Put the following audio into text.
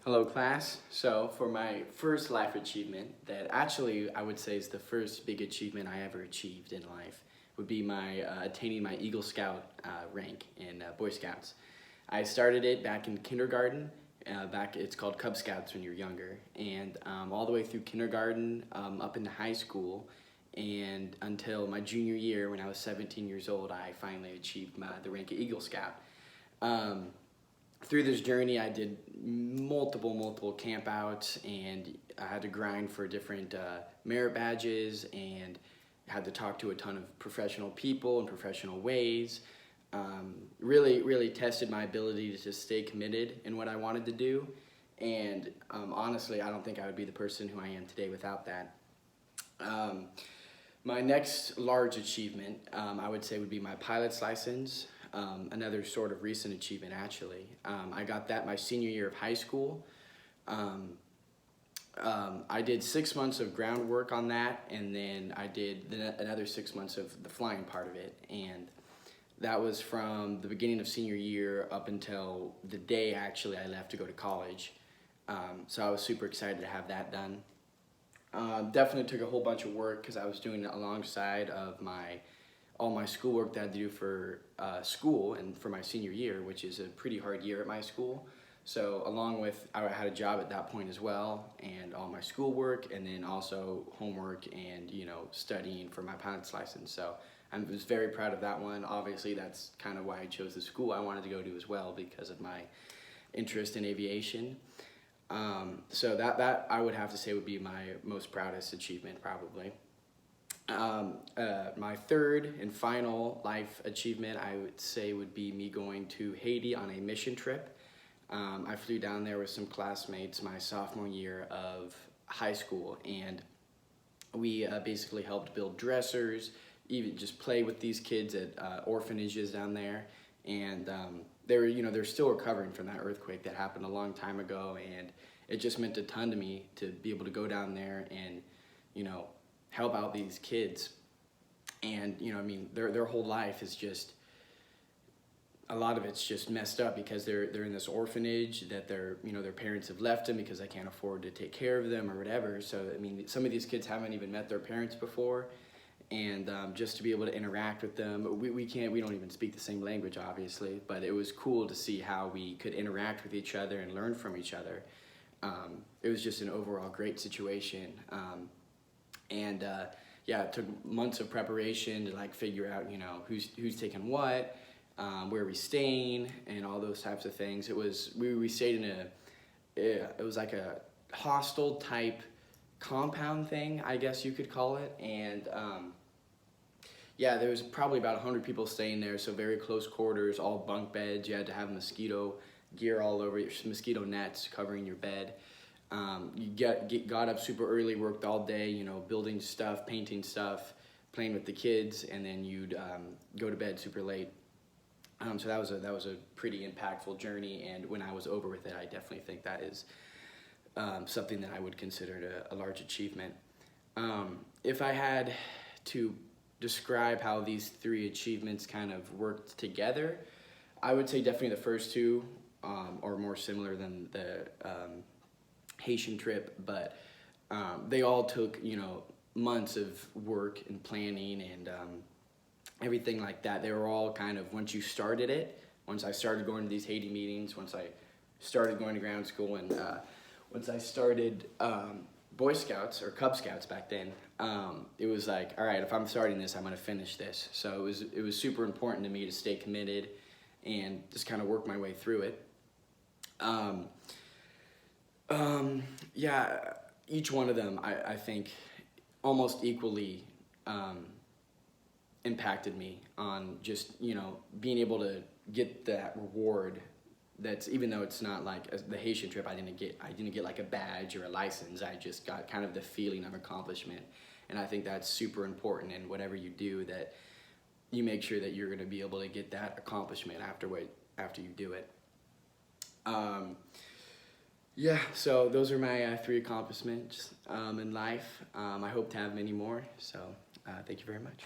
Hello class. So for my first life achievement that actually I would say is the first big achievement I ever achieved in life would be my attaining my Eagle Scout rank in Boy Scouts. I started it back in kindergarten. It's called Cub Scouts when you're younger, and all the way through kindergarten up into high school, and until my junior year when I was 17 years old, I finally achieved the rank of Eagle Scout. Through this journey, I did multiple camp outs, and I had to grind for different merit badges, and had to talk to a ton of professional people in professional ways. Really tested my ability to just stay committed in what I wanted to do, and honestly, I don't think I would be the person who I am today without that. My next large achievement, I would say, would be my pilot's license. Another sort of recent achievement, actually. I got that my senior year of high school. I did 6 months of groundwork on that, and then I did another 6 months of the flying part of it. And that was from the beginning of senior year up until the day, actually, I left to go to college. So I was super excited to have that done. Definitely took a whole bunch of work because I was doing it alongside of all my schoolwork that I had to do for school and for my senior year, which is a pretty hard year at my school. So along with, I had a job at that point as well, and all my schoolwork, and then also homework and, studying for my pilot's license. So I was very proud of that one. Obviously, that's kind of why I chose the school I wanted to go to as well, because of my interest in aviation. So that I would have to say would be my most proudest achievement, probably. My third and final life achievement, I would say, would be me going to Haiti on a mission trip. I flew down there with some classmates my sophomore year of high school, and we basically helped build dressers, even just play with these kids at orphanages down there. And they're still recovering from that earthquake that happened a long time ago, and it just meant a ton to me to be able to go down there and, help out these kids. And their whole life is just, a lot of it's just messed up because they're in this orphanage that their parents have left them because they can't afford to take care of them or whatever. So some of these kids haven't even met their parents before, and just to be able to interact with them, we don't even speak the same language, obviously, but it was cool to see how we could interact with each other and learn from each other. It was just an overall great situation. Yeah, it took months of preparation to figure out, who's taking what, where we staying, and all those types of things. We stayed in it was like a hostel type compound thing, I guess you could call it. And yeah, there was probably about 100 people staying there, so very close quarters, all bunk beds. You had to have mosquito gear all over, your mosquito nets covering your bed. You got up super early, worked all day, building stuff, painting stuff, playing with the kids, and then you'd go to bed super late. So that was a pretty impactful journey, and when I was over with it, I definitely think that is something that I would consider a large achievement. If I had to describe how these three achievements kind of worked together, I would say definitely the first two are more similar than the Haitian trip, but they all took months of work and planning and everything like that. They were all kind of, once I started going to these Haiti meetings, once I started going to ground school, and once I started Boy Scouts or Cub Scouts back then, it was like, all right, if I'm starting this, I'm going to finish this. So it was super important to me to stay committed and just kind of work my way through it. Yeah, each one of them, I think, almost equally impacted me on just, being able to get that reward. That's, even though it's not like the Haitian trip, I didn't get like a badge or a license. I just got kind of the feeling of accomplishment. And I think that's super important in whatever you do, that you make sure that you're going to be able to get that accomplishment after you do it. Yeah, so those are my three accomplishments in life. I hope to have many more, so thank you very much.